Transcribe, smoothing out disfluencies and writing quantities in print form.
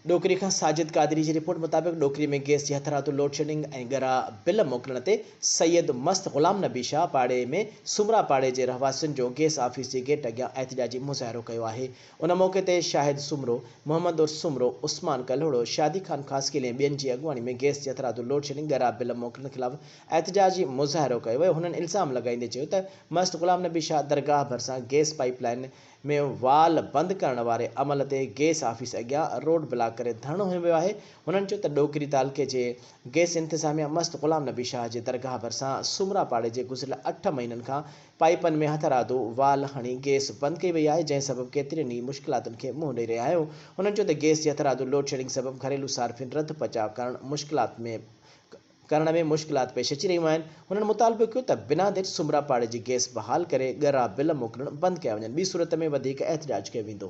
डोकरी खां साजिद कादरी जी रिपोर्ट मुताबिक़ डोकरी में गैस जी हथरादू लोड शेडिंग ऐं ॻरा बिल मोकिलण ते सैयद मस्त ग़ुलाम नबी शाह पाड़े में सुमरा पाड़े जे रहवासियुनि जो गैस ऑफिस जे गेट अॻियां एहतिजाजी मुज़ाहिरो कयो आहे। उन मौक़े ते शाहिद सुमरो, मोहम्मद उर्स सुमरो, उस्मान कल्होड़ो, शादी खान ख़ासकिल ऐं ॿियनि जी अॻुवाणी में गैस जी हथरादू लोड शेडिंग ॻरा बिल मोकिलण ख़िलाफ़ एहतिजाजी मुज़ाहिरो कयो वियो। हुननि इल्ज़ाम लॻाईंदे चयो त मस्त ग़ुलाम नबी शाह दरगाह भरिसां गैस पाइपलाइन में वाल बंदि करण वारे अमल ते गैस ऑफिस अॻियां रोड ब्लॉक करे धरणो हंयो वियो आहे। हुननि चयो त डोकरी तालुक़े जे गैस इंतिज़ामिया मस्त ग़ुलाम नबी शाह जे दरगाह भरिसां सुमरा पाड़े जे गुज़िरियल 8 महीननि खां पाइपनि में हथरादू वाल हणी गैस बंदि कई वई आहे, जंहिं सबबु केतिरनि ई मुश्किलातुनि खे मुंहुं ॾेई रहिया आहियूं। हुननि चयो त गैस जी हथरादू लोड शेडिंग सबबु घरेलू सार्फिन रध पचाव करण में मुश्किलात पेश अची रहियूं आहिनि। हुननि मुतालबो कयो त बिना देर सुमरा पाड़े जी गैस बहाल करे ॻरा बिल मोकिलणु बंदि कया वञनि, ॿी सूरत में वधीक एहतिजाज कयो वेंदो।